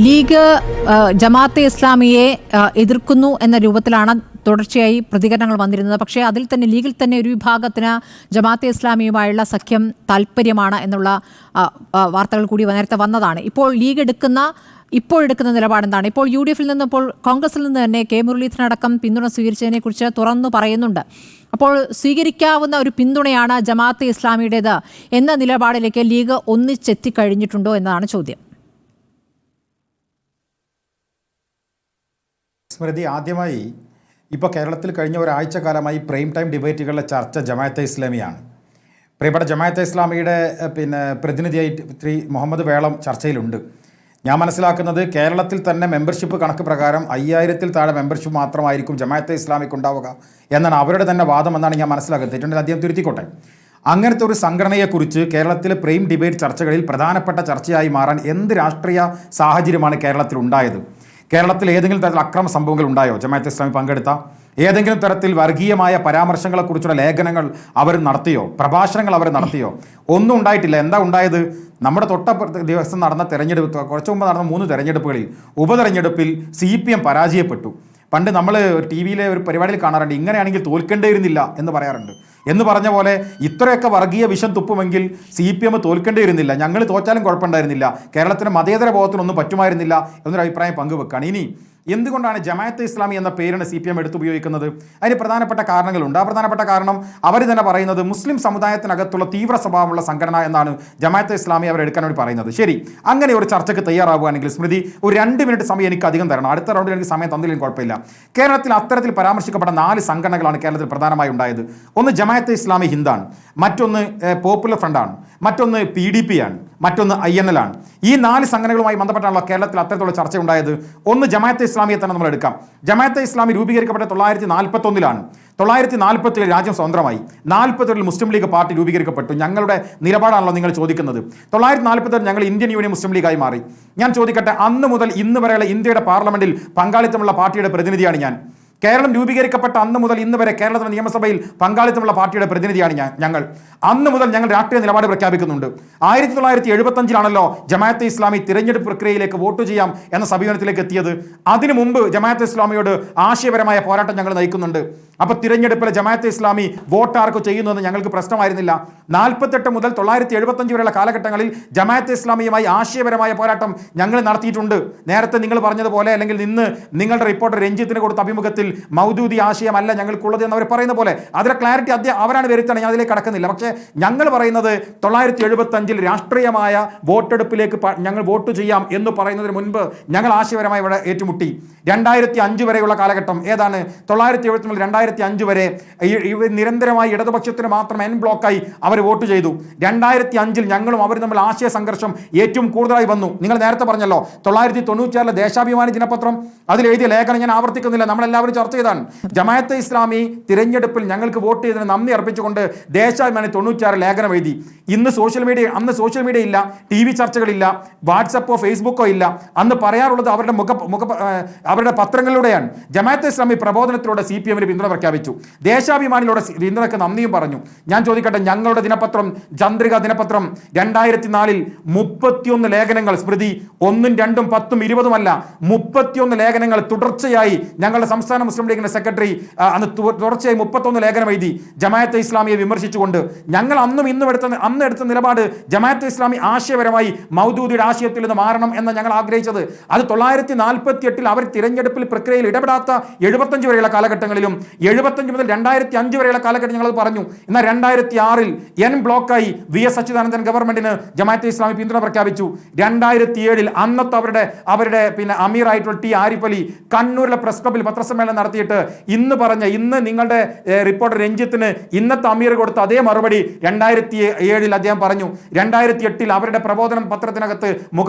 League Jamaat-e ഇസ്ലാമിയെ എതിർക്കുന്നു എന്ന രൂപത്തിലാണ് തുടർച്ചയായി പ്രതികരണങ്ങൾ വന്നിരുന്നത്. പക്ഷേ അതിൽ തന്നെ ലീഗിൽ തന്നെ ഒരു വിഭാഗത്തിന് ജമാഅത്തെ ഇസ്ലാമിയുമായുള്ള സഖ്യം താല്പര്യമാണ് എന്നുള്ള വാർത്തകൾ കൂടി നേരത്തെ വന്നതാണ്. ഇപ്പോൾ ലീഗ് എടുക്കുന്ന നിലപാട് എന്താണ്? ഇപ്പോൾ UDF-ൽ നിന്ന്, ഇപ്പോൾ കോൺഗ്രസിൽ നിന്ന് തന്നെ കെ മുരളീധരനടക്കം പിന്തുണ സ്വീകരിച്ചതിനെക്കുറിച്ച് തുറന്നു പറയുന്നുണ്ട്. അപ്പോൾ സ്വീകരിക്കാവുന്ന ഒരു പിന്തുണയാണ് ജമാഅത്തെ ഇസ്ലാമിയുടേത് എന്ന നിലപാടിലേക്ക് ലീഗ് ഒന്നിച്ചെത്തിക്കഴിഞ്ഞിട്ടുണ്ടോ എന്നതാണ് ചോദ്യം. സ്മൃതി, ആദ്യമായി ഇപ്പോൾ കേരളത്തിൽ കഴിഞ്ഞ ഒരാഴ്ച കാലമായി പ്രൈം ടൈം ഡിബേറ്റുകളിലെ ചർച്ച ജമാഅത്തെ ഇസ്ലാമിയാണ്. പ്രിയപ്പെട്ട ജമാഅത്തെ ഇസ്ലാമിയുടെ പ്രതിനിധിയായി ശ്രീ മുഹമ്മദ് വേളം ചർച്ചയിലുണ്ട്. ഞാൻ മനസ്സിലാക്കുന്നത് കേരളത്തിൽ തന്നെ മെമ്പർഷിപ്പ് കണക്ക് പ്രകാരം 5000-ൽ താഴെ മെമ്പർഷിപ്പ് മാത്രമായിരിക്കും ജമാഅത്തെ ഇസ്ലാമിക്ക് ഉണ്ടാവുക എന്നാണ് അവരുടെ തന്നെ വാദം എന്നാണ് ഞാൻ മനസ്സിലാക്കുന്നത്. തെറ്റുണ്ടെങ്കിൽ അദ്ദേഹം തിരുത്തിക്കോട്ടെ. അങ്ങനത്തെ ഒരു സംഘടനയെക്കുറിച്ച് കേരളത്തിലെ പ്രൈം ഡിബേറ്റ് ചർച്ചകളിൽ പ്രധാനപ്പെട്ട ചർച്ചയായി മാറാൻ എന്ത് രാഷ്ട്രീയ സാഹചര്യമാണ് കേരളത്തിൽ ഉണ്ടായത്? കേരളത്തിൽ ഏതെങ്കിലും തരത്തിൽ അക്രമ സംഭവങ്ങൾ ഉണ്ടായോ? ജമാഅത്തെ ഇസ്ലാമി പങ്കെടുത്ത ഏതെങ്കിലും തരത്തിൽ വർഗീയമായ പരാമർശങ്ങളെക്കുറിച്ചുള്ള ലേഖനങ്ങൾ അവർ നടത്തിയോ? പ്രഭാഷണങ്ങൾ അവർ നടത്തിയോ? ഒന്നും ഉണ്ടായിട്ടില്ല. എന്താ ഉണ്ടായത്? നമ്മുടെ ദിവസം നടന്ന തെരഞ്ഞെടുപ്പ്, കുറച്ചു മുമ്പ് നടന്ന 3 തെരഞ്ഞെടുപ്പുകളിൽ ഉപതെരഞ്ഞെടുപ്പിൽ CPM പരാജയപ്പെട്ടു. പണ്ട് നമ്മൾ TV-യിലെ ഒരു പരിപാടിയിൽ കാണാറുണ്ട്, ഇങ്ങനെയാണെങ്കിൽ തോൽക്കേണ്ടിയിരുന്നില്ല എന്ന് പറയാറുണ്ട്. എന്ന് പറഞ്ഞ പോലെ ഇത്രയൊക്കെ വർഗീയ വിഷം തുപ്പുമെങ്കിൽ CPM തോൽക്കേണ്ടിയിരുന്നില്ല, ഞങ്ങൾ തോറ്റാലും കുഴപ്പമുണ്ടായിരുന്നില്ല, കേരളത്തിന് മതേതര ബോധത്തിനൊന്നും പറ്റുമായിരുന്നില്ല എന്നൊരു അഭിപ്രായം പങ്കുവെക്കുകയാണ്. ഇനി എന്തുകൊണ്ടാണ് ജമാഅത്തെ ഇസ്ലാമി എന്ന പേരാണ് CPM എടുത്തുപയോഗിക്കുന്നത്? അതിന് പ്രധാനപ്പെട്ട കാരണങ്ങളുണ്ട്. ആ പ്രധാനപ്പെട്ട കാരണം അവർ തന്നെ പറയുന്നത് മുസ്ലിം സമുദായത്തിനകത്തുള്ള തീവ്ര സ്വഭാവമുള്ള സംഘടന എന്നാണ് ജമാഅത്തെ ഇസ്ലാമി അവർ എടുക്കാൻ വേണ്ടി പറയുന്നത്. ശരി, അങ്ങനെ ഒരു ചർച്ചയ്ക്ക് തയ്യാറാവുകയാണെങ്കിൽ സ്മൃതി, ഒരു 2 മിനിറ്റ് സമയം എനിക്ക് അധികം തരണം. അടുത്ത റൗണ്ടിൽ എനിക്ക് സമയം തന്നില്ലെങ്കിൽ കുഴപ്പമില്ല. കേരളത്തിൽ അത്തരത്തിൽ പരാമർശിക്കപ്പെട്ട 4 സംഘടനകളാണ് കേരളത്തിൽ പ്രധാനമായി ഉണ്ടായത്. ഒന്ന് ജമാഅത്തെ ഇസ്ലാമി ഹിന്ദാണ്, മറ്റൊന്ന് പോപ്പുലർ ഫ്രണ്ടാണ്, മറ്റൊന്ന് PDP ആണ്, മറ്റൊന്ന് INL ആണ്. ഈ 4 സംഘടനകളുമായി ബന്ധപ്പെട്ടാണല്ലോ കേരളത്തിൽ അത്തരത്തിലുള്ള ചർച്ച ഉണ്ടായത്. ഒന്ന് ജമാഅത്തെ ഇസ്ലാമിയെ തന്നെ നമ്മൾ എടുക്കാം. ജമാഅത്തെ ഇസ്ലാമി രൂപീകരിക്കപ്പെട്ട 941-ലാണ്. 947 രാജ്യം സ്വതന്ത്രമായി. 47-ൽ മുസ്ലിം ലീഗ് പാർട്ടി രൂപീകരിക്കപ്പെട്ടു. ഞങ്ങളുടെ നിലപാടാണല്ലോ നിങ്ങൾ ചോദിക്കുന്നത്. 947 ഞങ്ങൾ ഇന്ത്യൻ യൂണിയൻ മുസ്ലിം ലീഗായി മാറി. ഞാൻ ചോദിക്കട്ടെ, അന്ന് മുതൽ ഇന്ന് വരെയുള്ള ഇന്ത്യയുടെ പാർലമെന്റിൽ പങ്കാളിത്തമുള്ള പാർട്ടിയുടെ പ്രതിനിധിയാണ് ഞാൻ. കേരളം രൂപീകരിക്കപ്പെട്ട അന്ന് മുതൽ ഇന്ന് വരെ കേരളത്തിലെ നിയമസഭയിൽ പങ്കാളിത്തമുള്ള പാർട്ടിയുടെ പ്രതിനിധിയാണ് ഞങ്ങൾ. അന്ന് മുതൽ ഞങ്ങൾ രാഷ്ട്രീയ നിലപാട് പ്രഖ്യാപിക്കുന്നുണ്ട്. 1975-ലാണല്ലോ ജമാഅത്തെ ഇസ്ലാമി തിരഞ്ഞെടുപ്പ് പ്രക്രിയയിലേക്ക് വോട്ട് ചെയ്യാം എന്ന സമീപനത്തിലേക്ക് എത്തിയത്. അതിനു മുമ്പ് ജമാഅത്തെ ഇസ്ലാമിയോട് ആശയപരമായ പോരാട്ടം ഞങ്ങൾ നയിക്കുന്നുണ്ട്. അപ്പോൾ തിരഞ്ഞെടുപ്പിലെ ജമാഅത്തെ ഇസ്ലാമി വോട്ട് ആർക്ക് ചെയ്യുന്നതെന്ന് ഞങ്ങൾക്ക് പ്രശ്നമായിരുന്നില്ല. 48 മുതൽ 975 വരെയുള്ള കാലഘട്ടങ്ങളിൽ ജമാഅത്തെ ഇസ്ലാമിയുമായി ആശയപരമായ പോരാട്ടം ഞങ്ങൾ നടത്തിയിട്ടുണ്ട്. നേരത്തെ നിങ്ങൾ പറഞ്ഞതുപോലെ, അല്ലെങ്കിൽ ഇന്ന് നിങ്ങളുടെ റിപ്പോർട്ടർ രഞ്ജിത്തിന് കൊടുത്ത അഭിമുഖത്തിൽ മൗദൂദി ആശയമല്ല ഞങ്ങൾക്കുള്ളത് എന്ന് അവർ പറയുന്ന പോലെ അതിലെ ക്ലാരിറ്റി അവരാണ് വരുത്തണം. ഞാൻ അതിലേക്ക് കടക്കുന്നില്ല. പക്ഷേ ഞങ്ങൾ പറയുന്നത് 975-ൽ രാഷ്ട്രീയമായ വോട്ടെടുപ്പിലേക്ക് ഞങ്ങൾ വോട്ട് ചെയ്യാം എന്ന് പറയുന്നതിന് മുൻപ് ഞങ്ങൾ ആശയപരമായി ഇവിടെ ഏറ്റുമുട്ടി. 2005 വരെയുള്ള കാലഘട്ടം ഏതാണ്? 970 മുതൽ 2005 വരെ നിരന്തരമായി ഇടതുപക്ഷത്തിന് മാത്രം എൻ ബ്ലോക്കായി അവർ വോട്ട് ചെയ്തു. 2005-ൽ ഞങ്ങളും അവർ തമ്മിൽ ആശയ സംഘർഷം ഏറ്റവും കൂടുതലായി വന്നു. നിങ്ങൾ നേരത്തെ പറഞ്ഞല്ലോ 996-ലെ ദേശാഭിമാനി ദിനപത്രം അതിൽ എഴുതിയ ലേഖനം ഞാൻ ആവർത്തിക്കുന്നില്ല, നമ്മളെല്ലാവരും ചർച്ച ചെയ്താണ്. ജമാഅത്തെ ഇസ്ലാമി തിരഞ്ഞെടുപ്പിൽ ഞങ്ങൾക്ക് വോട്ട് ചെയ്തതിന് നന്ദി അർപ്പിച്ചുകൊണ്ട് ദേശാഭിമാനി 96 ലേഖനം എഴുതി. അന്ന് സോഷ്യൽ മീഡിയ ഇല്ല, TV ചർച്ചകളില്ല, വാട്സപ്പോ ഫേസ്ബുക്കോ ഇല്ല. അന്ന് പറയാറുള്ളത് അവരുടെ പത്രങ്ങളിലൂടെയാണ്. ജമാഅത്തെ ഇസ്ലാമി പ്രബോധനത്തിലൂടെ CPM-ന് പിന്തുണ പ്രഖ്യാപിച്ചു. ദേശാഭിമാനിലൂടെ പിന്തുണയ്ക്ക് നന്ദിയും പറഞ്ഞു. ഞാൻ ചോദിക്കട്ടെ, ഞങ്ങളുടെ ദിനപത്രം ചന്ദ്രിക ദിനപത്രം 2004-ൽ 31 ലേഖനങ്ങൾ, സ്മൃതി 1ഉം 2ഉം 10ഉം 20ഉം അല്ല, 31 ലേഖനങ്ങൾ തുടർച്ചയായി ഞങ്ങളുടെ സംസ്ഥാന മുസ്ലിം ലീഗിന്റെ സെക്രട്ടറി അന്ന് തുടർച്ചയായി 31 ലേഖനം എഴുതി ജമാഅത്തെ ഇസ്ലാമിയെ വിമർശിച്ചുകൊണ്ട്. ഞങ്ങൾ അന്ന് എടുത്ത നിലപാട് ജമാഅത്തെ ഇസ്ലാമി ആശയപരമായി മൗദൂദിയുടെ ആശയത്തിൽ നിന്ന് മാറണം എന്ന് ഞങ്ങൾ ആഗ്രഹിച്ചത്. അത് 948-ൽ അവർ തിരഞ്ഞെടുപ്പിൽ പ്രക്രിയയിൽ ഇടപെടാത്ത 75 വരെയുള്ള കാലഘട്ടങ്ങളിലും 75 മുതൽ 2005 വരെയുള്ള കാലഘട്ടം ഞങ്ങൾ പറഞ്ഞു. എന്നാൽ 2006-ൽ എൻ ബ്ലോക്കായി VS അച്യുതാനന്ദൻ ഗവൺമെന്റിന് ജമാഅത്തെ ഇസ്ലാമി പിന്തുണ പ്രഖ്യാപിച്ചു. 2007-ൽ അന്നത്തെ അവരുടെ അമീറായിട്ടുള്ള T ആരിഫ് അലി കണ്ണൂരിലെ പ്രസ് ക്ലബിൽ പത്രസമ്മേളനം നടത്തിയിട്ട് ഇന്ന് നിങ്ങളുടെ റിപ്പോർട്ടർ രഞ്ജിത്തിന് ഇന്നത്തെ അമീർ കൊടുത്ത അതേ മറുപടി 2007-ൽ അദ്ദേഹം പറഞ്ഞു. 2008-ൽ അവരുടെ പ്രബോധനം പത്രത്തിനകത്ത്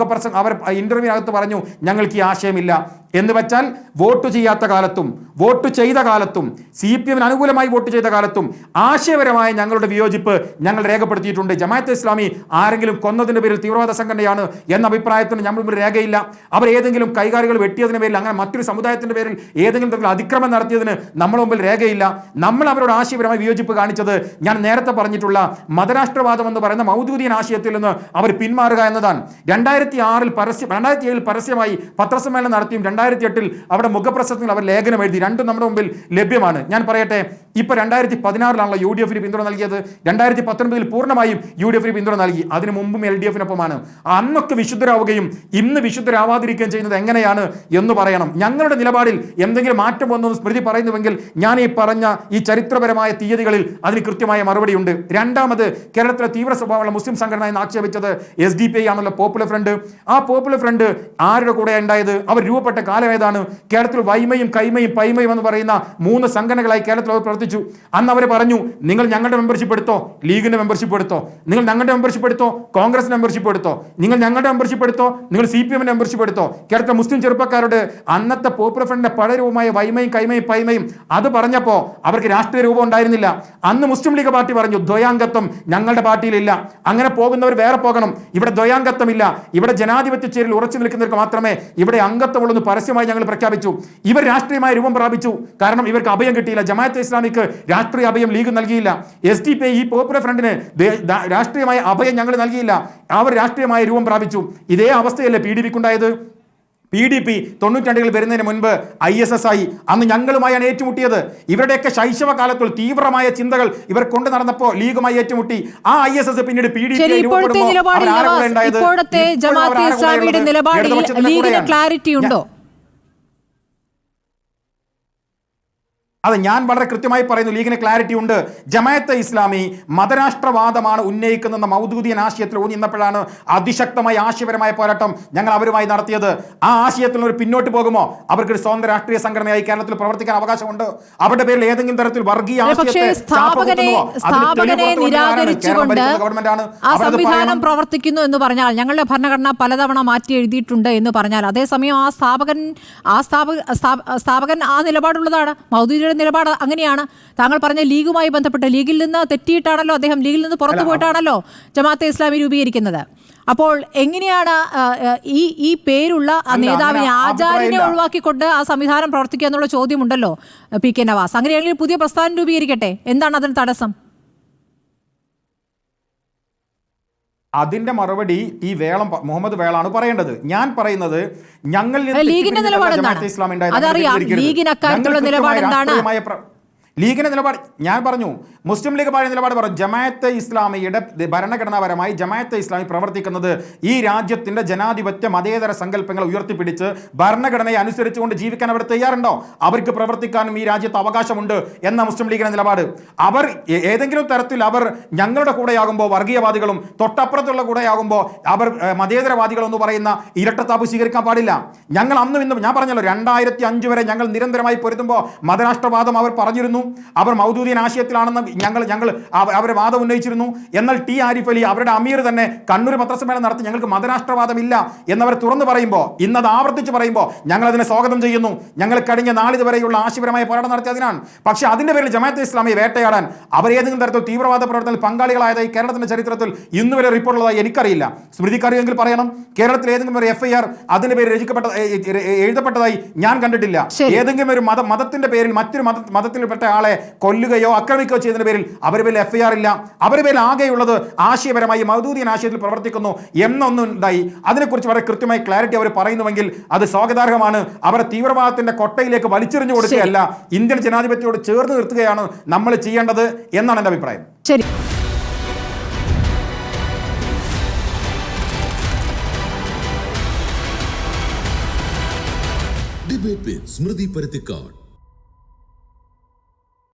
അവർ ഇന്റർവ്യൂവിനകത്ത് പറഞ്ഞു, ഞങ്ങൾക്ക് ഈ ആശയമില്ല എന്ന് വെച്ചാൽ വോട്ട് ചെയ്യാത്ത കാലത്തും വോട്ട് ചെയ്ത കാലത്തും CPM-ന് അനുകൂലമായി വോട്ട് ചെയ്ത കാലത്തും ആശയപരമായ ഞങ്ങളുടെ വിയോജിപ്പ് ഞങ്ങൾ രേഖപ്പെടുത്തിയിട്ടുണ്ട്. ജമാഅത്തെ ഇസ്ലാമി ആരെങ്കിലും കൊന്നതിന്റെ പേരിൽ തീവ്രവാദ സംഘടനയാണ് എന്ന അഭിപ്രായത്തിന് നമ്മൾ രേഖയില്ല. അവർ ഏതെങ്കിലും കൈകാരികൾ വെട്ടിയതിന്റെ പേരിൽ, അങ്ങനെ മറ്റൊരു സമുദായത്തിന്റെ പേരിൽ ഏതെങ്കിലും തരത്തിൽ അതിക്രമം നടത്തിയതിന് നമ്മുടെ മുമ്പിൽ രേഖയില്ല. നമ്മൾ അവരോട് ആശയപരമായി വിയോജിപ്പ് കാണിച്ചത് ഞാൻ നേരത്തെ പറഞ്ഞിട്ടുള്ള മതരാഷ്ട്രവാദം എന്ന് പറയുന്ന മൗദൂദിയൻ ആശയത്തിൽ നിന്ന് അവർ പിന്മാറുക എന്നതാണ്. 2007 പരസ്യമായി പത്രസമ്മേളനം നടത്തിയും 2008 അവിടെ മുഖപ്രസംഗത്തിൽ അവർ ലേഖനം എഴുതി. രണ്ടും നമ്മുടെ മുമ്പിൽ ലഭ്യമാണ്. ഞാൻ പറയട്ടെ, ഇപ്പൊ 2016 UDF പിന്തുണ നൽകിയത്. 2019 പൂർണ്ണമായും UDF പിന്തുണ നൽകി. അതിനു മുമ്പും LDF-നൊപ്പമാണ്. അന്നൊക്കെ വിശുദ്ധരാവുകയും ഇന്ന് വിശുദ്ധരാവാതിരിക്കുകയും ചെയ്യുന്നത് എങ്ങനെയാണ് എന്ന് പറയണം. ഞങ്ങളുടെ നിലപാടിൽ എന്തെങ്കിലും മാറ്റം വന്നു സ്മൃതി പറയുന്നുവെങ്കിൽ ഞാൻ ഈ പറഞ്ഞ ഈ ചരിത്രപരമായ തീയതികളിൽ അതിന് കൃത്യമായ മറുപടിയുണ്ട്. രണ്ടാമത്, കേരളത്തിലെ തീവ്ര സ്വഭാവമുള്ള മുസ്ലിം സംഘടന എന്ന് ആക്ഷേപിച്ചത് SDPI ആണല്ലോ, പോപ്പുലർ ഫ്രണ്ട്. ആ പോപ്പുലർ ഫ്രണ്ട് ആരുടെ കൂടെ ഉണ്ടായത്? അവർ രൂപപ്പെട്ട കാലം ഏതാണ്? കേരളത്തിൽ വൈമയും കൈമയും പൈമയും എന്ന് പറയുന്ന 3 സംഘടനകളായി കേരളത്തിൽ അവർ പ്രവർത്തിച്ചു. അന്ന് അവർ പറഞ്ഞു, നിങ്ങൾ ഞങ്ങളുടെ മെമ്പർഷിപ്പ് എടുത്തോ, ലീഗിന്റെ മെമ്പർഷിപ്പ് എടുത്തോ, നിങ്ങൾ ഞങ്ങളുടെ മെമ്പർഷിപ്പ് എടുത്തോ, കോൺഗ്രസിന്റെ മെമ്പർഷിപ്പ് എടുത്തോ, നിങ്ങൾ ഞങ്ങളുടെ മെമ്പർഷിപ്പ് എടുത്തോ, നിങ്ങൾ CPM മെമ്പർഷിപ്പ് എടുത്തോ. കേരളത്തിലെ മുസ്ലിം ചെറുപ്പക്കാരോട് അന്നത്തെ പോപ്പുലർ ഫ്രണ്ടിന്റെ പഴയ രൂപമായ വൈമയും കൈമയും പൈമയും അത് പറഞ്ഞപ്പോൾ അവർക്ക് രാഷ്ട്രീയ രൂപം ഉണ്ടായിരുന്നില്ല. അന്ന് മുസ്ലിം ലീഗ് പാർട്ടി പറഞ്ഞു, ദ്വയാംഗത്വം ഞങ്ങളുടെ പാർട്ടിയിലില്ല, അങ്ങനെ പോകുന്നവർ വേറെ പോകണം, ഇവിടെ ദ്വയാംഗത്വമില്ല, ഇവിടെ ജനാധിപത്യ ചേരിൽ ഉറച്ചു നിൽക്കുന്നവർക്ക് മാത്രമേ ഇവിടെ അംഗത്വമുള്ളൂ പരസ്യമായി ഞങ്ങൾ പ്രഖ്യാപിച്ചു. ഇവർ രാഷ്ട്രീയമായ രൂപം പ്രാപിച്ചു. കാരണം ഇവർക്ക് അഭയം കിട്ടിയില്ല. ജമാഅത്തെ ഇസ്ലാമിക്ക് രാഷ്ട്രീയ അഭയം ലീഗ് നൽകിയില്ല. SDPI ഈ പോപ്പുലർ ഫ്രണ്ടിന് രാഷ്ട്രീയമായ അഭയം ഞങ്ങൾ നൽകിയില്ല. അവർ രാഷ്ട്രീയമായ രൂപം പ്രാപിച്ചു. ഇതേ അവസ്ഥയല്ലേ PDPക്കുണ്ടായത്? PDP 92 വരുന്നതിന് മുൻപ് ISS ആയി. അന്ന് ഞങ്ങളുമായാണ് ഏറ്റുമുട്ടിയത്. ഇവരുടെയൊക്കെ ശൈശവ കാലത്തിൽ തീവ്രമായ ചിന്തകൾ ഇവർ കൊണ്ടു നടന്നപ്പോൾ ലീഗുമായി ഏറ്റുമുട്ടി. ആ ISS പിന്നീട് PDP ക്ലാരിറ്റി ഉണ്ടോ? അത് ഞാൻ വളരെ കൃത്യമായി പറയുന്നു, ലീഗിന് ക്ലാരിറ്റി ഉണ്ട്. ജമാഅത്തെ ഇസ്ലാമി മതരാഷ്ട്രവാദമാണ് ഉന്നയിക്കുന്ന മൗദൂദിയൻ ആശയത്തിൽ ഊന്നിന്നപ്പോഴാണ് അതിശക്തമായ ആശയപരമായ പോരാട്ടം ഞങ്ങൾ അവരുമായി നടത്തിയത്. ആ ആശയത്തിൽ ഒരു പിന്നോട്ട് പോകുമോ? അവർക്ക് ഒരു സ്വതന്ത്ര രാഷ്ട്രീയ സംഘടനയായി കേരളത്തിൽ പ്രവർത്തിക്കാൻ അവകാശമുണ്ട്. അവരുടെ പേരിൽ ഏതെങ്കിലും തരത്തിൽ വർഗീയ സംവിധാനം പ്രവർത്തിക്കുന്നു എന്ന് പറഞ്ഞാൽ, ഞങ്ങളുടെ ഭരണഘടന പലതവണ മാറ്റി എഴുതിയിട്ടുണ്ട് എന്ന് പറഞ്ഞാൽ, അതേസമയം സ്ഥാപകൻ ആ നിലപാടുള്ളതാണ്. മൗദൂദിയുടെ നിലപാട് അങ്ങനെയാണ്. താങ്കൾ പറഞ്ഞ ലീഗുമായി ബന്ധപ്പെട്ട് ലീഗിൽ നിന്ന് തെറ്റിയിട്ടാണല്ലോ അദ്ദേഹം, ലീഗിൽ നിന്ന് പുറത്തു പോയിട്ടാണല്ലോ ജമാഅത്തെ ഇസ്ലാമി രൂപീകരിക്കുന്നത്. അപ്പോൾ എങ്ങനെയാണ് ഈ പേരുള്ള നേതാവിനെ, ആചാര്യനെ ഒഴിവാക്കിക്കൊണ്ട് ആ സംവിധാനം പ്രവർത്തിക്കുക എന്നുള്ള ചോദ്യമുണ്ടല്ലോ PK നവാസ്. അങ്ങനെയാണെങ്കിൽ പുതിയ പ്രസ്ഥാനം രൂപീകരിക്കട്ടെ, എന്താണ് അതിന് തടസ്സം? അതിന്റെ മറുപടി ഈ മുഹമ്മദ് വേളാണ് പറയേണ്ടത്. ഞാൻ പറയുന്നത് ലീഗിന്റെ നിലപാട് എന്താണ്? അതറിയാം, ലീഗിന് അക്കാര്യത്തിലുള്ള നിലപാട് എന്താണ്? ലീഗിന്റെ നിലപാട് ഞാൻ പറഞ്ഞു. മുസ്ലിം ലീഗ് പാർട്ടി നിലപാട് പറഞ്ഞു. ജമാഅത്തെ ഇസ്ലാമിയുടെ ഭരണഘടനാപരമായി ജമാഅത്തെ ഇസ്ലാമി പ്രവർത്തിക്കുന്നത് ഈ രാജ്യത്തിന്റെ ജനാധിപത്യ മതേതര സങ്കല്പങ്ങൾ ഉയർത്തിപ്പിടിച്ച് ഭരണഘടനയെ അനുസരിച്ചുകൊണ്ട് ജീവിക്കാൻ അവർ തയ്യാറുണ്ടോ? അവർക്ക് പ്രവർത്തിക്കാനും ഈ രാജ്യത്ത് അവകാശമുണ്ട് എന്ന മുസ്ലിം ലീഗിന്റെ നിലപാട്. അവർ ഏതെങ്കിലും തരത്തിൽ അവർ ഞങ്ങളുടെ കൂടെയാകുമ്പോൾ വർഗീയവാദികളും തൊട്ടപ്പുറത്തുള്ള കൂടെയാകുമ്പോൾ അവർ മതേതരവാദികൾ എന്ന് പറയുന്ന ഇരട്ടത്താപ്പ് സ്വീകരിക്കാൻ പാടില്ല. ഞങ്ങൾ അന്നും ഇന്നും ഞാൻ പറഞ്ഞല്ലോ, 2005 വരെ ഞങ്ങൾ നിരന്തരമായി പൊരുതുമ്പോൾ മതരാഷ്ട്രവാദം അവർ പറഞ്ഞിരുന്നു. അവർ മൗദൂദിയൻ ആശയത്തിലാണെന്ന് ഞങ്ങൾ അവരെ വാദം ഉന്നയിച്ചിരുന്നു. എന്നാൽ T ആരിഫ് അലി, അവരുടെ അമീർ തന്നെ കണ്ണൂർ പത്രസമ്മേളനം നടത്തി ഞങ്ങൾക്ക് മതരാഷ്ട്രവാദമില്ല എന്നവർ തുറന്നു പറയുമ്പോൾ, ഇന്നത് ആവർത്തിച്ച് പറയുമ്പോൾ ഞങ്ങൾ അതിനെ സ്വാഗതം ചെയ്യുന്നു. ഞങ്ങൾ കഴിഞ്ഞ നാളിതുവരെയുള്ള ആശയപരമായ പോരാട്ടം നടത്തിയതിനാണ്. പക്ഷേ അതിന്റെ പേരിൽ ജമാഅത്തെ ഇസ്ലാമിയെ വേട്ടയാടാൻ അവരേതെങ്കിലും തരത്തിൽ തീവ്രവാദ പ്രവർത്തനത്തിൽ പങ്കാളികളായതായി കേരളത്തിന്റെ ചരിത്രത്തിൽ ഇന്നുവരെ റിപ്പോർട്ടുള്ളതായി എനിക്കറിയില്ല. സ്മൃതിക്കറിയെങ്കിൽ പറയണം. കേരളത്തിൽ ഏതെങ്കിലും ഒരു FIR അതിന്റെ പേരിൽ എഴുതപ്പെട്ടതായി ഞാൻ കണ്ടിട്ടില്ല. ഏതെങ്കിലും ഒരു മതത്തിന്റെ പേരിൽ മറ്റൊരു മതത്തിൽപ്പെട്ട ആളെ കൊല്ലുകയോ ആക്രമിക്കുകയോ ചെയ്തതിന്റെ പേരിൽ അവരുടെ പേരിൽ FIR ഇല്ല. അവരുടെ പേരിൽ ആകെയുള്ളത് ആശയപരമായി മൗദൂദിയൻ ആശയത്തിൽ പ്രവർത്തിക്കുന്നു എന്നൊന്നുണ്ടായി. അതിനെക്കുറിച്ച് വളരെ കൃത്യമായി ക്ലാരിറ്റി അവർ പറയുന്നുവെങ്കിൽ അത് സ്വാഗതാർഹമാണ്. അവർ തീവ്രവാദത്തിന്റെ കൊട്ടയിലേക്ക് വലിച്ചെറിഞ്ഞു കൊടുക്കുകയല്ല, ഇന്ത്യൻ ജനാധിപത്യത്തോട് ചേർന്ന് നിർത്തുകയാണ് നമ്മൾ ചെയ്യേണ്ടത് എന്നാണ് എൻ്റെ അഭിപ്രായം. ശരി. ഡിബേറ്റ് വിത്ത് സ്മൃതി പരുത്തിക്കാട്.